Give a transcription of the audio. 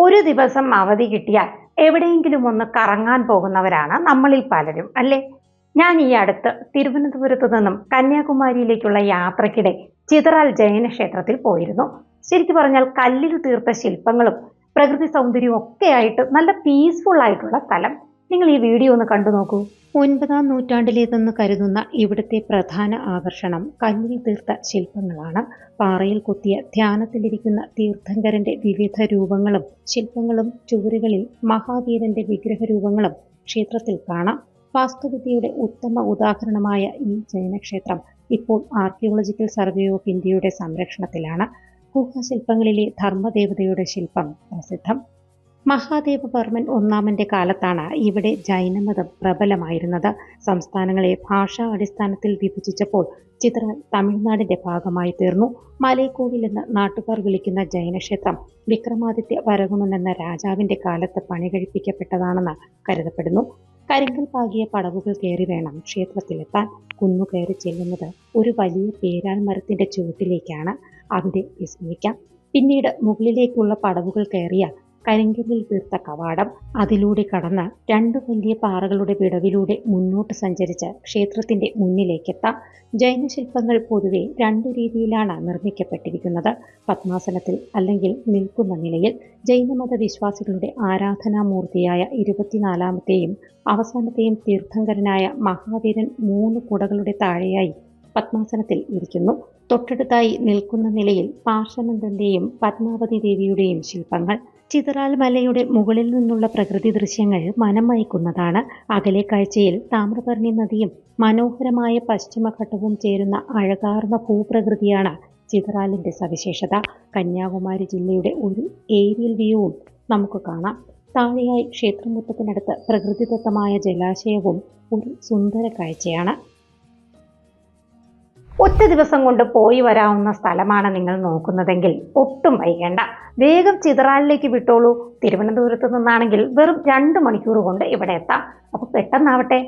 ഒരു ദിവസം അവധി കിട്ടിയാൽ എവിടെയെങ്കിലും ഒന്ന് കറങ്ങാൻ പോകുന്നവരാണ് നമ്മളിൽ പലരും, അല്ലേ? ഞാൻ ഈ അടുത്ത് തിരുവനന്തപുരത്ത് നിന്നും കന്യാകുമാരിയിലേക്കുള്ള യാത്രക്കിടെ ചിതറാൽ ജൈന ക്ഷേത്രത്തിൽ പോയിരുന്നു. ശരിക്കു പറഞ്ഞാൽ കല്ലിൽ തീർത്ത ശില്പങ്ങളും പ്രകൃതി സൗന്ദര്യവും ഒക്കെ ആയിട്ട് നല്ല പീസ്ഫുൾ ആയിട്ടുള്ള സ്ഥലം. നിങ്ങൾ ഈ വീഡിയോ ഒന്ന് കണ്ടു നോക്കൂ. 9-ാം നൂറ്റാണ്ടിലേതെന്ന് കരുതുന്ന ഇവിടുത്തെ പ്രധാന ആകർഷണം കല്ലിൽ തീർത്ത ശില്പങ്ങളാണ്. പാറയിൽ കൊത്തിയ ധ്യാനത്തിലിരിക്കുന്ന തീർത്ഥങ്കരന്റെ വിവിധ രൂപങ്ങളും ശില്പങ്ങളും ചുവരുകളിൽ മഹാവീരന്റെ വിഗ്രഹരൂപങ്ങളും ക്ഷേത്രത്തിൽ കാണാം. വാസ്തുവിദ്യയുടെ ഉത്തമ ഉദാഹരണമായ ഈ ജൈനക്ഷേത്രം ഇപ്പോൾ ആർക്കിയോളജിക്കൽ സർവേ ഓഫ് ഇന്ത്യയുടെ സംരക്ഷണത്തിലാണ്. ഗുഹാശില്പങ്ങളിലെ ധർമ്മദേവതയുടെ ശില്പം പ്രസിദ്ധം. മഹാദേവവർമ്മൻ ഒന്നാമന്റെ കാലത്താണ് ഇവിടെ ജൈനമതം പ്രബലമായിരുന്നത്. സംസ്ഥാനങ്ങളെ ഭാഷാ അടിസ്ഥാനത്തിൽ വിഭജിച്ചപ്പോൾ ചിതറാൽ തമിഴ്നാടിന്റെ ഭാഗമായി തീർന്നു. മലൈക്കോവിൽ എന്ന നാട്ടുകാർ വിളിക്കുന്ന ജൈനക്ഷേത്രം വിക്രമാദിത്യ വരകുണൻ എന്ന രാജാവിന്റെ കാലത്ത് പണികഴിപ്പിക്കപ്പെട്ടതാണെന്ന് കരുതപ്പെടുന്നു. കരിങ്കൽ പാകിയ പടവുകൾ കയറി വേണം ക്ഷേത്രത്തിലെത്താൻ. കുന്നുകയറി ചെല്ലുന്നത് ഒരു വലിയ പേരാൽ മരത്തിന്റെ ചുവട്ടിലേക്കാണ്. അവിടെ വിസ്മയിക്കാം. പിന്നീട് മുകളിലേക്കുള്ള പടവുകൾ കയറിയാൽ കരിങ്കല്ലിൽ തീർത്ത കവാടം, അതിലൂടെ കടന്ന് 2 വലിയ പാറകളുടെ വിടവിലൂടെ മുന്നോട്ട് സഞ്ചരിച്ച് ക്ഷേത്രത്തിന്റെ മുന്നിലേക്കെത്താം. ജൈനശില്പങ്ങൾ പൊതുവെ 2 രീതിയിലാണ് നിർമ്മിക്കപ്പെട്ടിരിക്കുന്നത്. പത്മാസനത്തിൽ അല്ലെങ്കിൽ നിൽക്കുന്ന നിലയിൽ. ജൈനമത വിശ്വാസികളുടെ ആരാധനാമൂർത്തിയായ 24-ാമത്തെയും അവസാനത്തെയും തീർത്ഥങ്കരനായ മഹാവീരൻ 3 കുടകളുടെ താഴെയായി പത്മാസനത്തിൽ ഇരിക്കുന്നു. തൊട്ടടുത്തായി നിൽക്കുന്ന നിലയിൽ പാർശ്വനന്ദന്റെയും പത്മാവതി ദേവിയുടെയും ശില്പങ്ങൾ. ചിതറാൽ മലയുടെ മുകളിൽ നിന്നുള്ള പ്രകൃതി ദൃശ്യങ്ങൾ മനം മയക്കുന്നതാണ്. അകലെ കാഴ്ചയിൽ താമ്രപർണി നദിയും മനോഹരമായ പശ്ചിമഘട്ടവും ചേരുന്ന അഴകാർന്ന ഭൂപ്രകൃതിയാണ് ചിതറാലിന്റെ സവിശേഷത. കന്യാകുമാരി ജില്ലയുടെ ഒരു ഏരിയൽ വ്യൂവും നമുക്ക് കാണാം. താഴെയായി ക്ഷേത്രമുറ്റത്തിനടുത്ത് പ്രകൃതിദത്തമായ ജലാശയവും ഒരു സുന്ദര കാഴ്ചയാണ്. ഒറ്റ ദിവസം കൊണ്ട് പോയി വരാവുന്ന സ്ഥലമാണ് നിങ്ങൾ നോക്കുന്നതെങ്കിൽ ഒട്ടും വൈകേണ്ട, വേഗം ചിതറാലിലേക്ക് വിട്ടോളൂ. തിരുവനന്തപുരത്ത് നിന്നാണെങ്കിൽ വെറും 2 മണിക്കൂർ കൊണ്ട് ഇവിടെ എത്താം. അപ്പോൾ പെട്ടെന്നാവട്ടെ.